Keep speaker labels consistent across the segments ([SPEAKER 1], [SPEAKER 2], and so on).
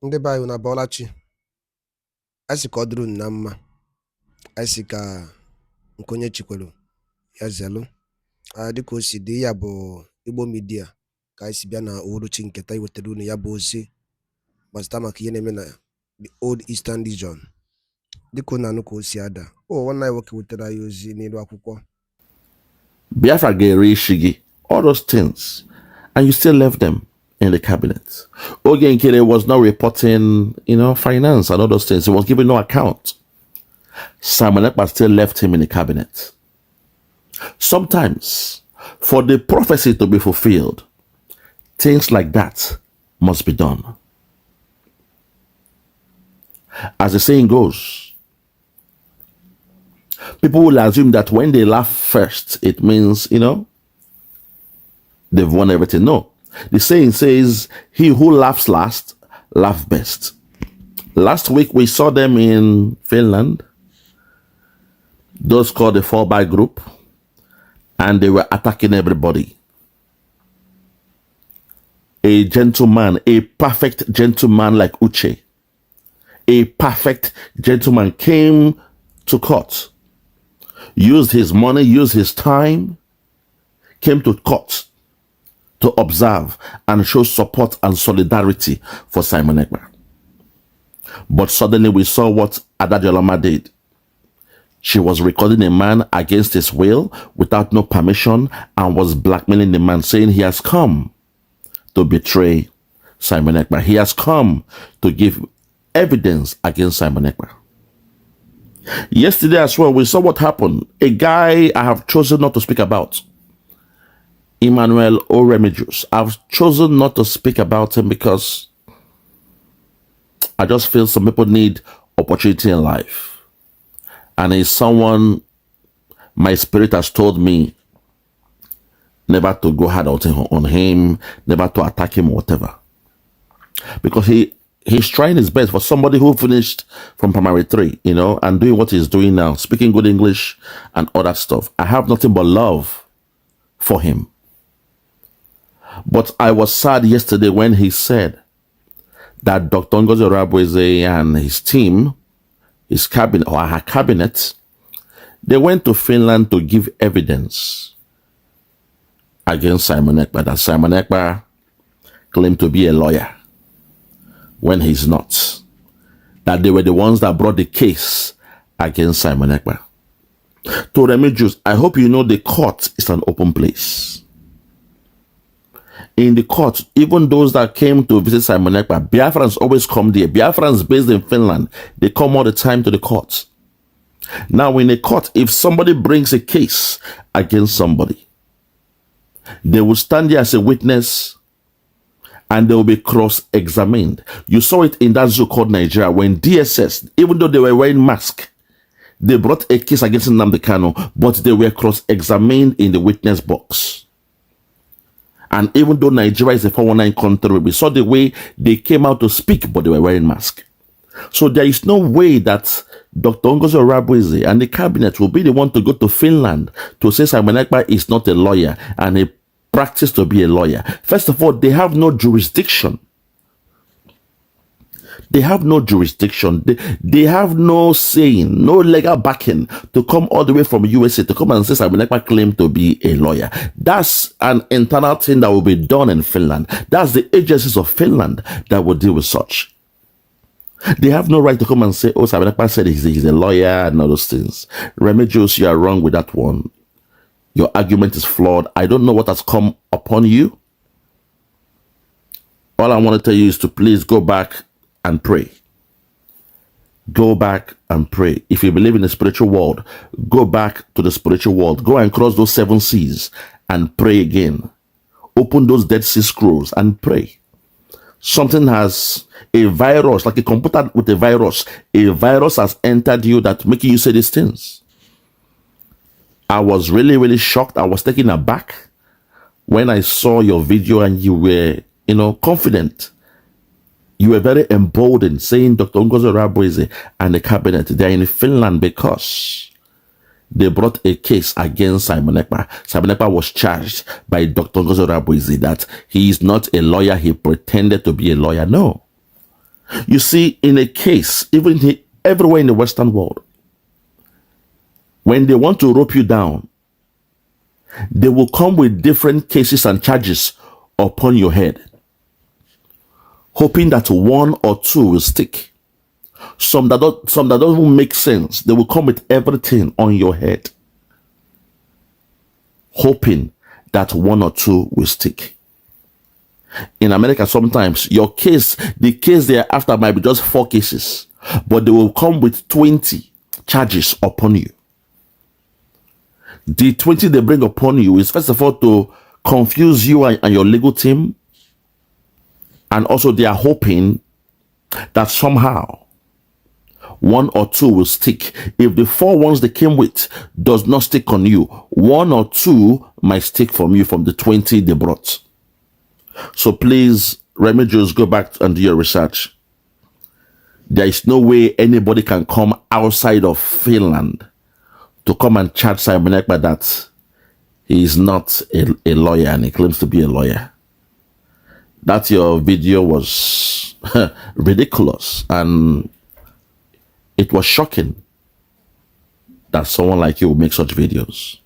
[SPEAKER 1] Ndị be anyị na Bọlachi, anyị sị ka ọ dịrị unu na mma, anyị sị ka nke onye chikwelu ya zelụ. Dịka o si dị, ya bụ Igbo Media ka anyị si bịa na uhuruchi nketa iwetara unu ya bụ ozi gbasata maka ihe na-eme na the Old Eastern Region. Dịka unu anụ ka o si ada, nwanne anyị nwoke wetara anyị ozi n'elu akwụkwọ.
[SPEAKER 2] Biafra ga-ere isi gị, all those things, and you still left them in the cabinet. Oge Nkere was not reporting, finance and all those things. He was giving no account. Simon Ekpa still left him in the cabinet. Sometimes, for the prophecy to be fulfilled, things like that must be done. As the saying goes, people will assume that when they laugh first, it means, they've won everything. No. The saying says, he who laughs last, laughs best. Last week, we saw them in Finland, those called the 4x group, and they were attacking everybody. A gentleman, a perfect gentleman like Uche, a perfect gentleman came to court, used his money, used his time, came to court to observe and show support and solidarity for Simon Ekpa. But suddenly we saw what Adadiolama did. She was recording a man against his will without no permission and was blackmailing the man, saying he has come to betray Simon Ekpa. He has come to give evidence against Simon Ekpa. Yesterday as well, we saw what happened. A guy I have chosen not to speak about, Emmanuel Oremijus. I've chosen not to speak about him because I just feel some people need opportunity in life. And he's someone my spirit has told me never to go hard on him, never to attack him or whatever. Because he's trying his best for somebody who finished from primary 3, and doing what he's doing now, speaking good English and all that stuff. I have nothing but love for him. But I was sad yesterday when he said that Dr. Ngozi Obiagweze and his team, his cabinet or her cabinet, they went to Finland to give evidence against Simon Ekpa, that Simon Ekpa claimed to be a lawyer when he's not. That they were the ones that brought the case against Simon Ekpa. To Remedios, I hope you know the court is an open place. In the court, even those that came to visit Simon Ekpa, Biafrans always come there. Biafrans based in Finland, they come all the time to the court. Now in a court, if somebody brings a case against somebody, they will stand there as a witness and they will be cross-examined. You saw it in that zoo called Nigeria when DSS, even though they were wearing masks, they brought a case against nnamdi Kanu, but they were cross-examined in the witness box. And even though Nigeria is a 419 country, we saw the way they came out to speak, but they were wearing masks. So there is no way that Dr. Ngozi Obiagweze and the cabinet will be the one to go to Finland to say Simon Ekpa is not a lawyer and he practiced to be a lawyer. First of all, they have no jurisdiction. They have no jurisdiction. They have no saying, no legal backing to come all the way from USA to come and say Simon Ekpa claimed to be a lawyer. That's an internal thing that will be done in Finland. That's the agencies of Finland that will deal with such. They have no right to come and say, Simon Ekpa said he's a lawyer and all those things. Remedios, you are wrong with that one. Your argument is flawed. I don't know what has come upon you. All I want to tell you is to please go back and pray. Go back and pray. If you believe in the spiritual world, go back to the spiritual world. Go and cross those 7 seas and pray again. Open those Dead Sea Scrolls and pray. Something has a virus, like a computer with a virus has entered you that making you say these things. I was really, really shocked. I was taken aback when I saw your video and you were, confident. You were very emboldened, saying Dr. Ngozi Obiagweze and the cabinet, they are in Finland because they brought a case against Simon Ekpa. Simon Ekpa was charged by Dr. Ngozi Obiagweze that he is not a lawyer, he pretended to be a lawyer. No. You see, in a case, even everywhere in the Western world, when they want to rope you down, they will come with different cases and charges upon your head, hoping that one or two will stick. Some that don't make sense. They will come with everything on your head, hoping that one or two will stick. In America, sometimes the case they are after might be just 4 cases, but they will come with 20 charges upon you. The 20 they bring upon you is, first of all, to confuse you and your legal team, and also they are hoping that somehow one or two will stick. If the 4 ones they came with does not stick on you, 1 or 2 might stick from you from the 20 they brought. So please, Remedios, go back and do your research. There is no way anybody can come outside of Finland to come and charge Simon Ekpa that he is not a lawyer and he claims to be a lawyer. That your video was ridiculous, and it was shocking that someone like you would make such videos.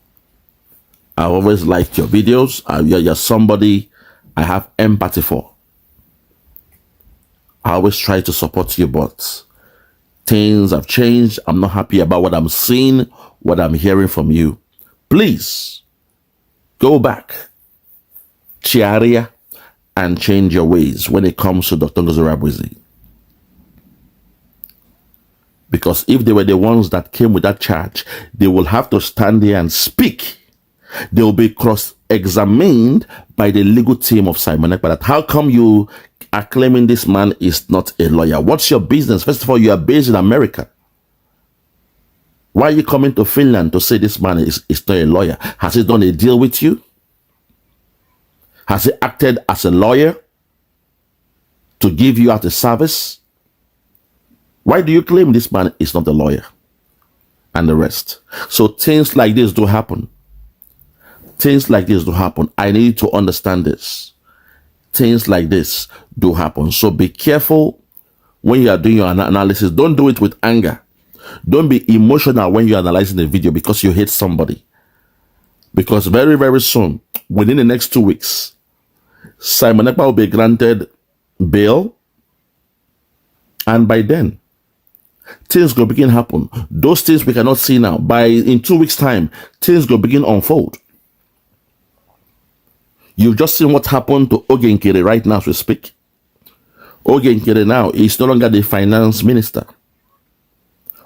[SPEAKER 2] I always liked your videos. You're somebody I have empathy for. I always try to support you, but things have changed. I'm not happy about what I'm seeing, what I'm hearing from you. Please go back, Chiaria, and change your ways when it comes to Dr. Ngozi Rabwizi. Because if they were the ones that came with that charge, they will have to stand there and speak. They will be cross-examined by the legal team of Simon Ekpa. That how come you are claiming this man is not a lawyer? What's your business? First of all, you are based in America. Why are you coming to Finland to say this man is not a lawyer? Has he done a deal with you? Has he acted as a lawyer to give you out a service? Why do you claim this man is not a lawyer? And the rest. So things like this do happen. Things like this do happen. I need to understand this. Things like this do happen. So be careful when you are doing your analysis. Don't do it with anger. Don't be emotional when you're analyzing the video because you hate somebody. Because very, very soon, within the next 2 weeks, Simon Ekpa will be granted bail. And by then, things will begin to happen. Those things we cannot see now. In 2 weeks' time, things will begin to unfold. You've just seen what happened to Oge Nkere right now as we speak. Oge Nkere now is no longer the finance minister.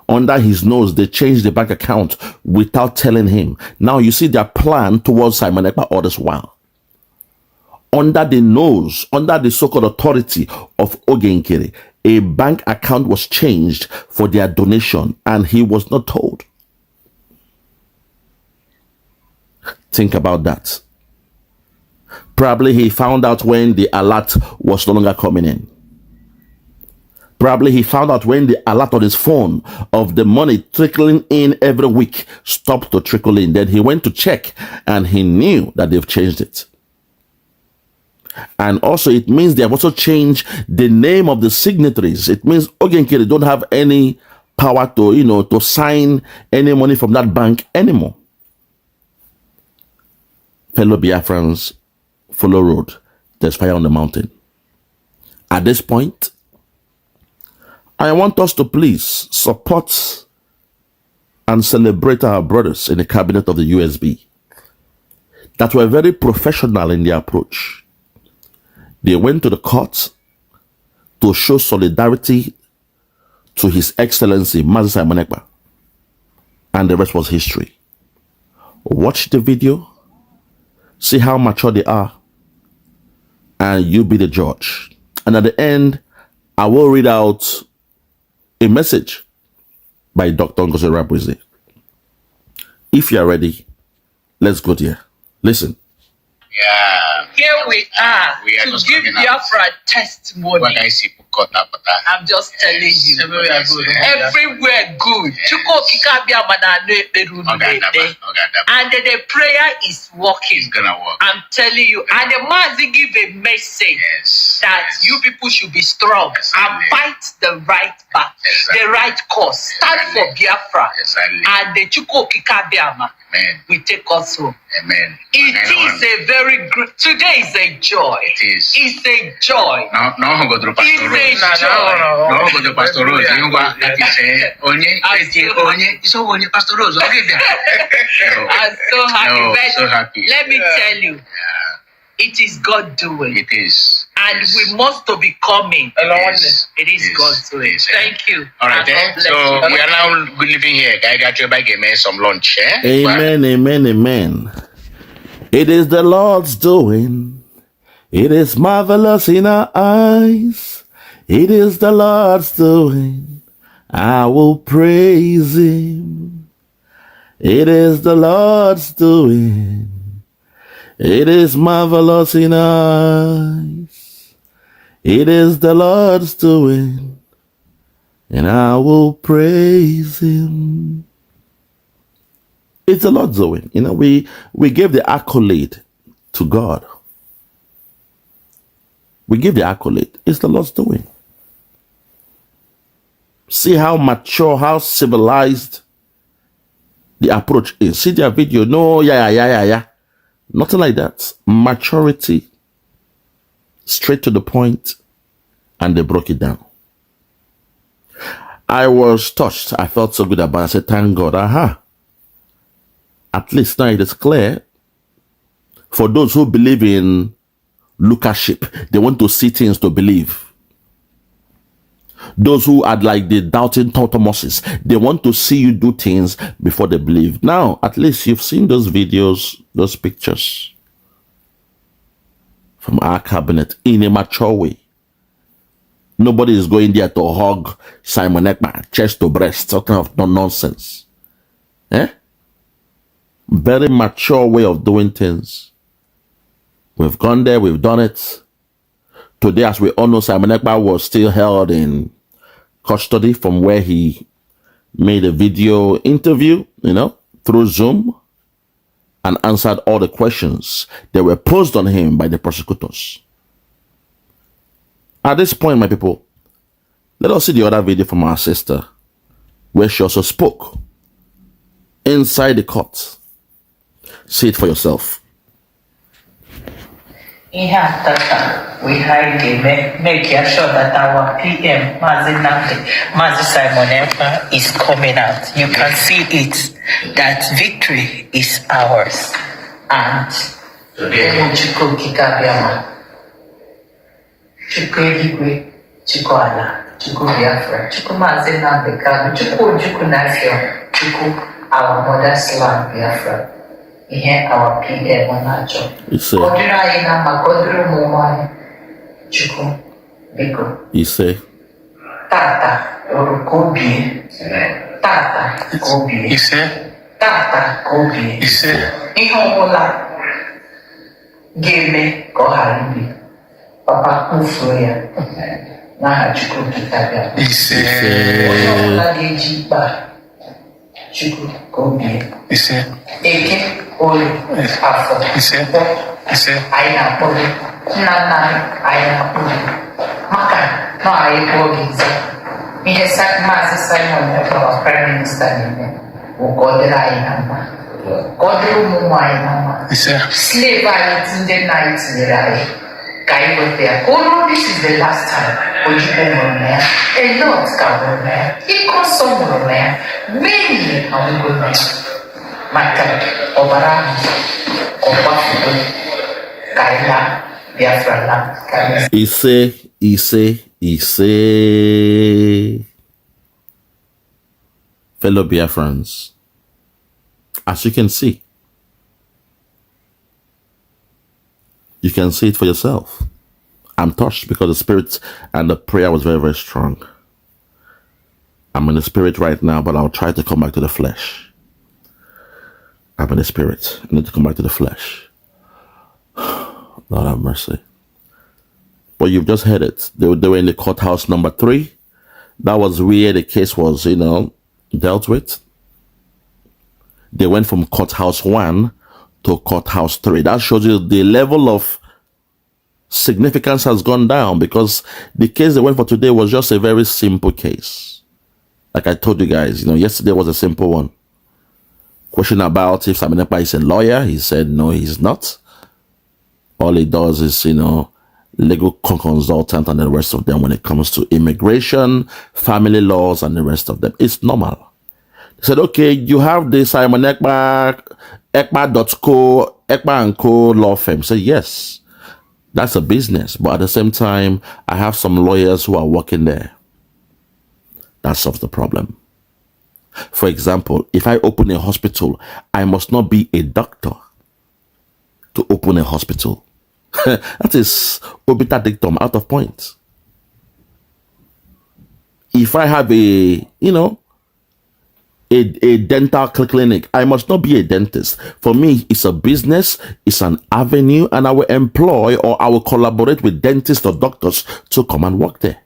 [SPEAKER 2] Under his nose, they changed the bank account without telling him. Now you see their plan towards Simon Ekpa all this while. Under the nose, under the so-called authority of Oge Nkere, a bank account was changed for their donation and he was not told. Think about that. Probably he found out when the alert was no longer coming in. Probably he found out when the alert on his phone of the money trickling in every week stopped to trickle in. Then he went to check and he knew that they've changed it. And also it means they have also changed the name of the signatories. It means Oge Nkere don't have any power to, to sign any money from that bank anymore. Fellow Biafrans, follow road. There's fire on the mountain. At this point, I want us to please support and celebrate our brothers in the cabinet of the USB that were very professional in their approach. They went to the court to show solidarity to His Excellency Mazi Simon Ekpa, and the rest was history. Watch the video, see how mature they are, and you be the judge. And at the end, I will read out a message by Dr. Ngozi Rabwizi. If you are ready, let's go there. Listen.
[SPEAKER 3] Yeah. Here we are to give Biafra testimony. I'm just telling you. Everywhere good. And the prayer is working.
[SPEAKER 4] It's gonna work.
[SPEAKER 3] I'm telling you. And the Mazi give a message that you people should be strong and fight the right back, the right cause. Stand for Biafra. And the Chuko Kikabiama will take us home.
[SPEAKER 4] Amen.
[SPEAKER 3] It is a very good. Today is a joy.
[SPEAKER 4] It is.
[SPEAKER 3] It's a joy.
[SPEAKER 4] No, go to Pastor Rose.
[SPEAKER 3] It's a joy.
[SPEAKER 4] No, go to Pastor Rose. You know what that is? Onye. So onye Pastor Rose. Okay, there.
[SPEAKER 3] I'm so happy.
[SPEAKER 4] No,
[SPEAKER 3] But
[SPEAKER 4] so happy.
[SPEAKER 3] let me tell you, it is God doing.
[SPEAKER 4] It is.
[SPEAKER 3] And we must to be coming. It is God doing. Thank you.
[SPEAKER 4] All right,
[SPEAKER 3] And God
[SPEAKER 4] so
[SPEAKER 3] bless you.
[SPEAKER 4] we are now living here. I got you back and some lunch.
[SPEAKER 2] Amen, amen, amen. It is the Lord's doing. It is marvelous in our eyes. It is the Lord's doing. I will praise Him. It is the Lord's doing. It is marvelous in our eyes. It is the Lord's doing. And I will praise Him. It's the Lord's doing. You know, we give the accolade to God. We give the accolade. It's the Lord's doing. See how mature, how civilized the approach is. See their video. No, yeah. Nothing like that. Maturity. Straight to the point. And they broke it down. I was touched. I felt so good about it. I said, thank God. At least now it is clear. For those who believe in lookership, they want to see things to believe. Those who are like the doubting Thomases, they want to see you do things before they believe. Now, at least you've seen those videos, those pictures from our cabinet in a mature way. Nobody is going there to hug Simon Ekpa, chest to breast, talking of nonsense. Very mature way of doing things. We've gone there, we've done it. Today, as we all know, Simon Ekpa was still held in custody from where he made a video interview, through Zoom, and answered all the questions that were posed on him by the prosecutors. At this point, my people, let us see the other video from our sister, where she also spoke inside the See it for yourself.
[SPEAKER 3] We make sure that our PM, Mazi Simon Ekpa, is coming out. You can see it, that victory is ours. And Chuko Kikabiama, Chuko Eligwe, Chuko Ala, Chuko Biafra, Chuko Mazi Nnamdi, Chuko Nafio, Chuko our mother's land Biafra. Here our PM Monacho. Kodra ina makodru mumai. Chuku biko.
[SPEAKER 2] You say.
[SPEAKER 3] Tata Kobi. Tata Kobi.
[SPEAKER 4] You say.
[SPEAKER 3] Tata Kobi.
[SPEAKER 4] You say.
[SPEAKER 3] Ihomola. Game koharibi. Papa Kufuya. Naha Chuku Kitaga.
[SPEAKER 4] You say.
[SPEAKER 3] Ihomola Gejiba. Chuku Kobi.
[SPEAKER 4] You say.
[SPEAKER 3] Eke. After Aina Poli, Nana, Aina Poli, Maka, no, I Poli. He has said Master Simon, our Prime Minister, who got the Aina. Got the Mumaina. Slave in the night, the guy was there. Oh, no, this is the last time. Oh, you come there. A lot come there. He comes somewhere there. Many are going there. Maka Obara Obafu Kaila Biafra.
[SPEAKER 2] He say. Fellow Biafrans, as you can see it for yourself. I'm touched because the spirit and the prayer was very, very strong. I'm in the spirit right now, but I'll try to come back to the flesh. I'm in the spirit. I need to come back to the flesh. Lord have mercy. But you've just heard it. They were in the courthouse number 3. That was where the case was, dealt with. They went from courthouse 1 to courthouse 3. That shows you the level of significance has gone down, because the case they went for today was just a very simple case. Like I told you guys, yesterday was a simple one. Question about if Simon Ekpa is a lawyer. He said no, he's not. All he does is, legal consultant and the rest of them when it comes to immigration, family laws, and the rest of them. It's normal. They said, okay, you have the Simon Ekpa, Ekpa.co, Ekpa & Co. law firm. Say, yes, that's a business. But at the same time, I have some lawyers who are working there. That solves the problem. For example, if I open a hospital, I must not be a doctor to open a hospital. That is obiter dictum, out of point. If I have a dental clinic, I must not be a dentist. For me, it's a business, it's an avenue, and I will employ or I will collaborate with dentists or doctors to come and work there.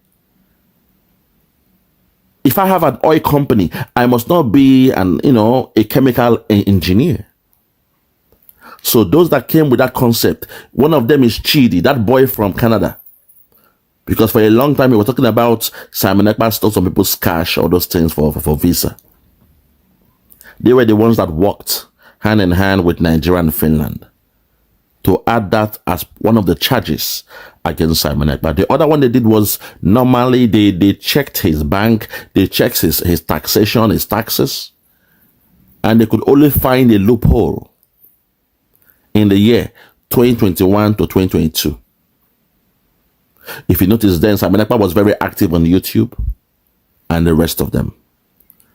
[SPEAKER 2] If I have an oil company, I must not be a chemical engineer. So those that came with that concept, one of them is Chidi, that boy from Canada. Because for a long time, he was talking about Simon Ekpa stole some people's cash, all those things for visa. They were the ones that worked hand in hand with Nigeria and Finland to add that as one of the charges against Simon Ekpa. The other one they did was, normally they checked his bank, they checked his taxation, his taxes, and they could only find a loophole in the year 2021 to 2022. If you notice, then Simon Ekpa was very active on YouTube and the rest of them.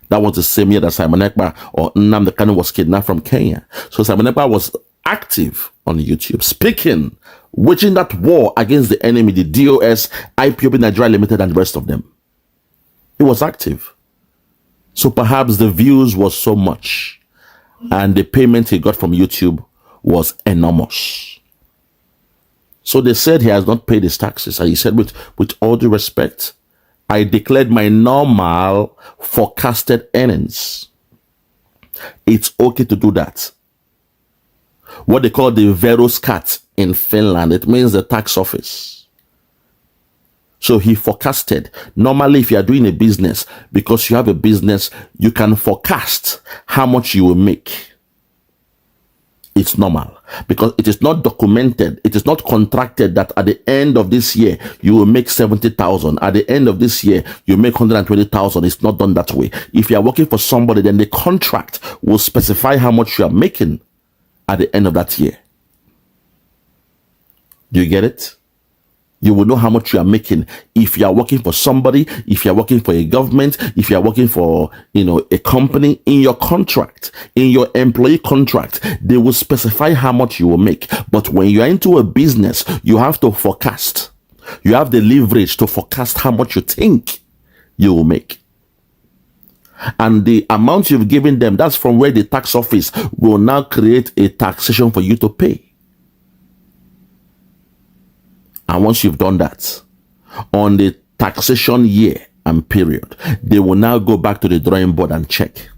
[SPEAKER 2] That was the same year that Simon Ekpa or Nnamdi Kanu was kidnapped from Kenya. So Simon Ekpa was active on YouTube, speaking, waging that war against the enemy, the DOS, IPOB Nigeria Limited, and the rest of them. He was active. So perhaps the views was so much, and the payment he got from YouTube was enormous. So they said he has not paid his taxes. And he said, with all due respect, I declared my normal forecasted earnings. It's okay to do that. What they call the Veroskat in Finland, it means the tax office. So he forecasted. Normally, if you are doing a business, because you have a business, you can forecast how much you will make. It's normal, because it is not documented. It is not contracted that at the end of this year, you will make 70,000. At the end of this year, you make 120,000. It's not done that way. If you are working for somebody, then the contract will specify how much you are making at the end of that year. Do you get it? You will know how much you are making if you are working for somebody, if you are working for a government, if you are working for, a company. In your contract, in your employee contract, they will specify how much you will make. But when you are into a business, you have to forecast. You have the leverage to forecast how much you think you will make. And the amount you've given them, that's from where the tax office will now create a taxation for you to pay. And once you've done that, on the taxation year and period, they will now go back to the drawing board and check.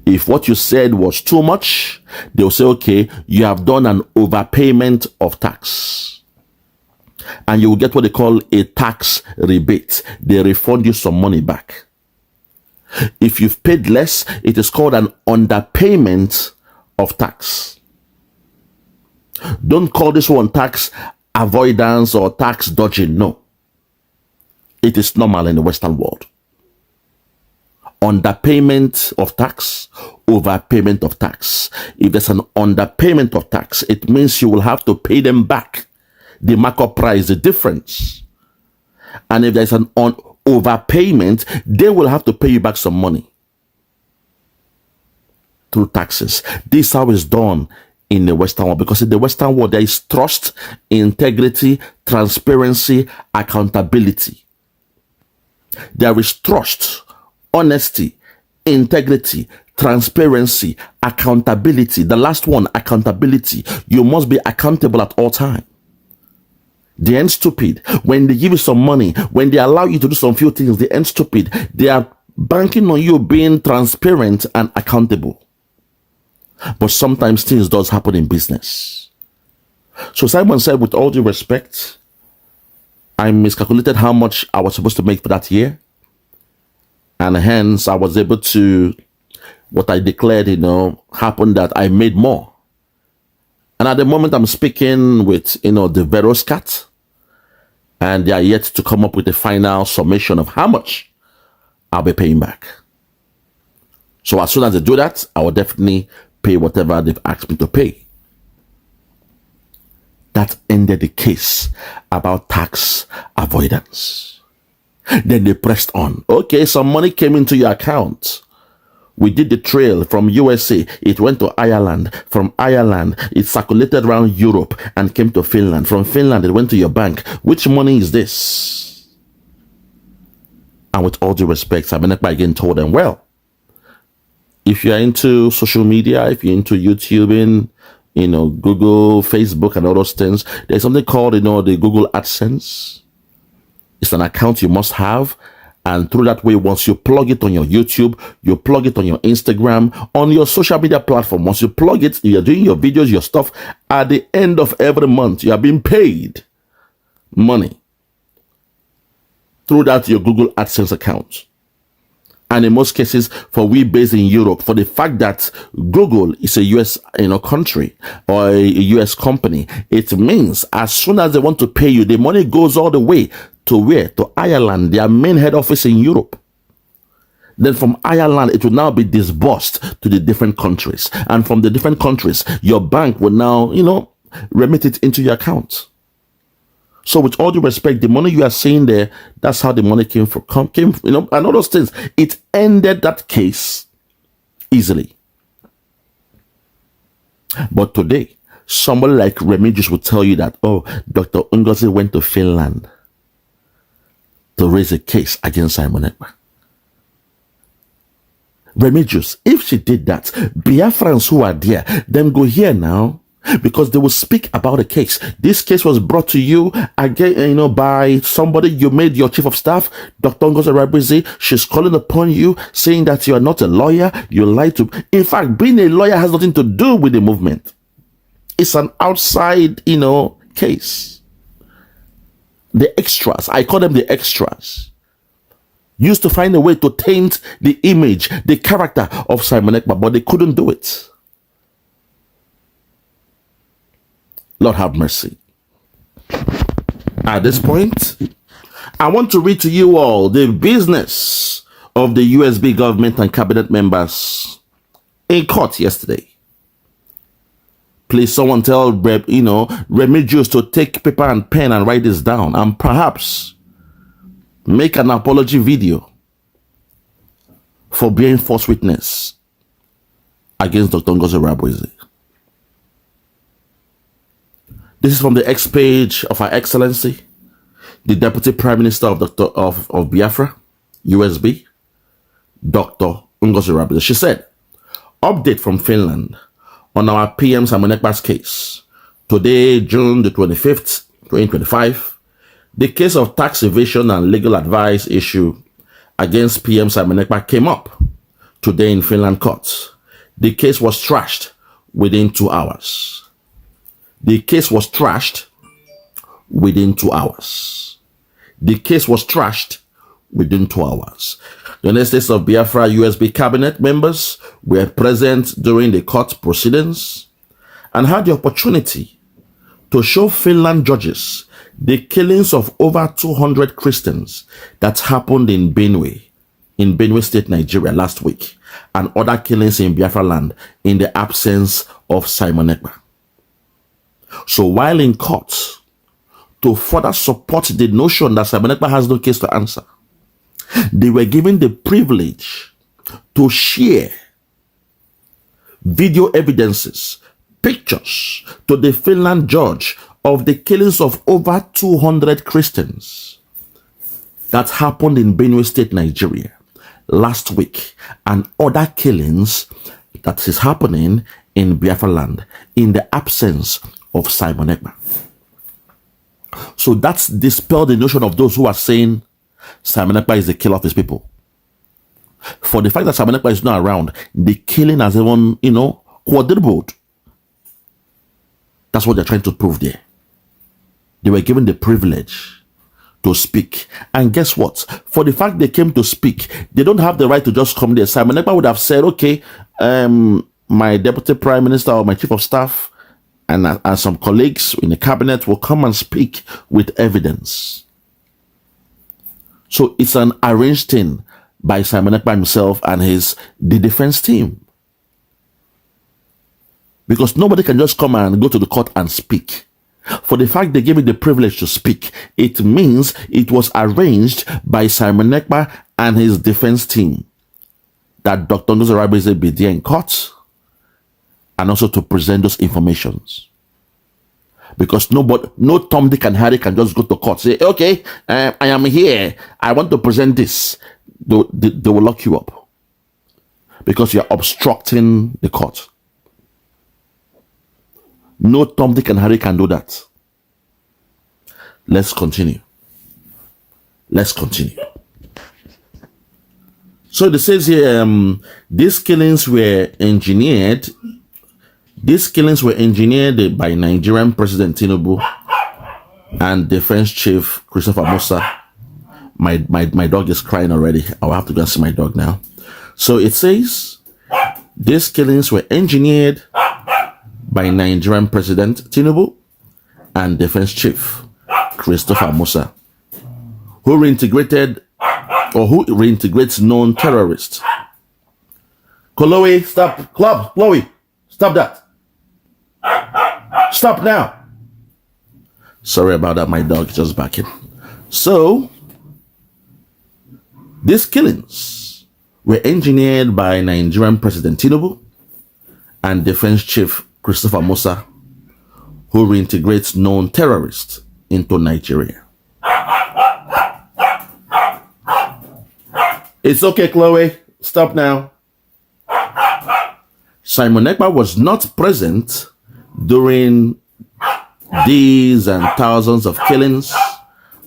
[SPEAKER 2] If what you said was too much, they'll say, okay, you have done an overpayment of tax. And you will get what they call a tax rebate. They refund you some money back. If you've paid less, it is called an underpayment of tax. Don't call this one tax avoidance or tax dodging. No. It is normal in the Western world. Underpayment of tax, overpayment of tax. If there's an underpayment of tax, it means you will have to pay them back the markup price, the difference. And if there's an overpayment, they will have to pay you back some money through taxes. This is how it's done in the Western world, because in the Western world, there is trust, integrity, transparency, accountability. There is trust, honesty, integrity, transparency, accountability. The last one, accountability. You must be accountable at all times. They ain't stupid. When they give you some money, when they allow you to do some few things, they ain't stupid. They are banking on you being transparent and accountable. But sometimes things does happen in business. So Simon said, with all due respect, I miscalculated how much I was supposed to make for that year. And hence I was able to, what I declared, happened that I made more. And at the moment I'm speaking with, the Veroscat, and they are yet to come up with a final summation of how much I'll be paying back. So as soon as they do that, I will definitely pay whatever they've asked me to pay. That ended the case about tax avoidance. Then they pressed on. Okay, some money came into your account. We did the trail from USA. It went to Ireland. From Ireland, it circulated around Europe and came to Finland. From Finland, it went to your bank. Which money is this? And with all due respect, Simon Ekpa again told them, well, if you're into social media, if you're into YouTubing, Google, Facebook, and all those things, there's something called, the Google AdSense. It's an account you must have. And through that way, once you plug it on your YouTube, you plug it on your Instagram, on your social media platform, once you plug it, you're doing your videos, your stuff, at the end of every month, you are being paid money through that your Google AdSense account. And in most cases, for we based in Europe, for the fact that Google is a US country or a US company, it means as soon as they want to pay you, the money goes all the way to where? To Ireland, their main head office in Europe. Then from Ireland, it will now be disbursed to the different countries. And from the different countries, your bank will now, remit it into your account. So with all due respect, the money you are seeing there, that's how the money came, and all those things. It ended that case easily. But today, somebody like Remigius will tell you that, Dr. Ngozi went to Finland to raise a case against Simon Ekpa. Remigius, if she did that, Biafrans who are there, then go here now. Because they will speak about the case. This case was brought to you again, by somebody you made your chief of staff, Dr. Ngozi Obi. She's calling upon you, saying that you are not a lawyer. You lied to. In fact, being a lawyer has nothing to do with the movement. It's an outside, case. The extras, I call them the extras, used to find a way to taint the image, the character of Simon Ekpa, but they couldn't do it. Lord have mercy. At this point, I want to read to you all the business of the USB government and cabinet members in court yesterday. Please, someone tell Remigius to take paper and pen and write this down, and perhaps make an apology video for being false witness against Dr. Ngozi Obi. This is from the X page of Her Excellency, the Deputy Prime Minister of Biafra, USB, Dr. Ngozi Obi. She said, update from Finland on our PM Simon Ekpa's case. Today, June the 25th, 2025, the case of tax evasion and legal advice issue against PM Simon Ekpa came up today in Finland courts. The case was trashed within 2 hours. The case was trashed within 2 hours. The case was trashed within 2 hours. The United States of Biafra USB cabinet members were present during the court proceedings and had the opportunity to show Finland judges the killings of over 200 Christians that happened in Benue State, Nigeria last week, and other killings in Biafra land in the absence of Simon Ekpa. So while in court, to further support the notion that Simon Ekpa has no case to answer, they were given the privilege to share video evidences, pictures to the Finland judge of the killings of over 200 Christians that happened in Benue State, Nigeria last week, and other killings that is happening in Biafra land in the absence of Simon Ekpa. So that's dispelled the notion of those who are saying Simon Ekpa is the killer of his people. For the fact that Simon Ekpa is not around, the killing has even, quadrupled. That's what they're trying to prove there. They were given the privilege to speak. And guess what? For the fact they came to speak, they don't have the right to just come there. Simon Ekpa would have said, okay, my deputy prime minister or my chief of staff and some colleagues in the cabinet will come and speak with evidence. So it's an arranged thing by Simon Ekpa himself and the defense team. Because nobody can just come and go to the court and speak. For the fact they gave me the privilege to speak, it means it was arranged by Simon Ekpa and his defense team that Dr. Musa DISGRACED be there in court and also to present those informations. Because no Tom, Dick, and Harry can just go to court say, okay, I am here. I want to present this. They will lock you up because you're obstructing the court. No Tom, Dick, and Harry can do that. Let's continue. So it says here, these killings were engineered by Nigerian President Tinubu and Defense Chief Christopher Musa. My dog is crying already. I'll have to go and see my dog now. So it says, these killings were engineered by Nigerian President Tinubu and Defense Chief Christopher Musa, who reintegrates known terrorists. Chloe, stop. Chloe, stop that. Stop now. Sorry about that, my dog is just barking. So, these killings were engineered by Nigerian President Tinubu and Defense Chief Christopher Musa, who reintegrates known terrorists into Nigeria. It's okay, Chloe. Stop now. Simon Ekpa was not present during these and thousands of killings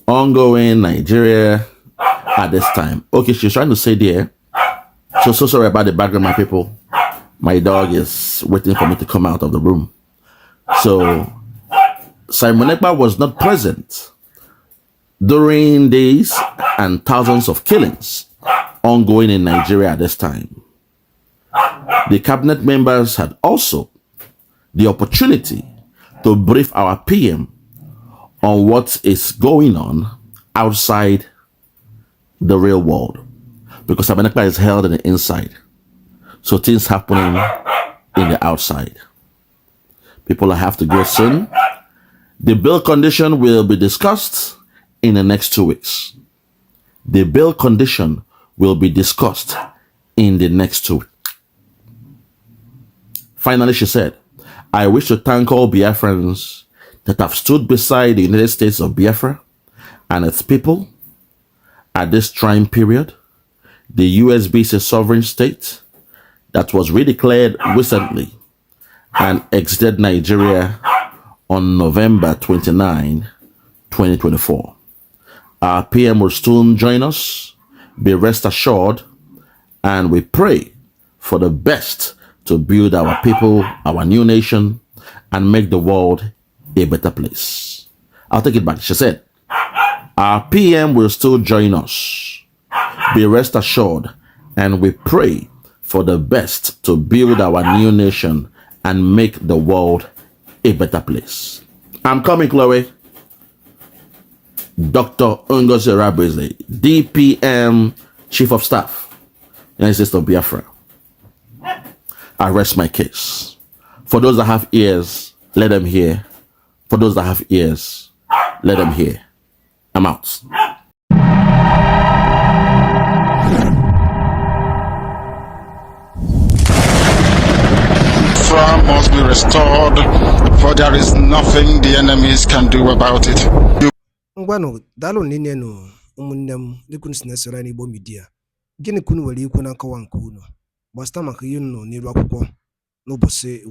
[SPEAKER 2] ongoing in Nigeria at this time. Okay, she's trying to say there. So sorry about the background, my people. My dog is waiting for me to come out of the room. So Simon Ekpa was not present during these and thousands of killings ongoing in Nigeria at this time. The cabinet members had also the opportunity to brief our PM on what is going on outside the real world, because Simon Ekpa is held in the inside. So things happening in the outside. People have to go soon. The bail condition will be discussed in the next 2 weeks. The bail condition will be discussed in the next 2 weeks. Finally, she said, I wish to thank all Biafrans that have stood beside the United States of Biafra and its people at this trying period. The USB is a sovereign state that was redeclared recently and exited Nigeria on November 29, 2024. Our PM will soon join us. Be rest assured, and we pray for the best to build our people, our new nation, and make the world a better place. I'll take it back. She said, our PM will still join us. Be rest assured, and we pray for the best to build our new nation and make the world a better place. I'm coming, Chloe. Dr. Ngozi DISGRACED, DPM Chief of Staff, United States of Biafra. I rest my case. For those that have ears, let them hear. For those that have ears, let them hear. I'm out.
[SPEAKER 5] Biafra must be restored, for there is nothing the enemies can do about it.
[SPEAKER 1] Ngwano, dalo nini no ụmụnne m dịkunu si na-esoro anyị n'Igbo Media. Gịnị kunu nwere ikwu na nkọwa nke unu? Gbasịta maka ihe unu n'iru akwụkwọ n'ụbọchị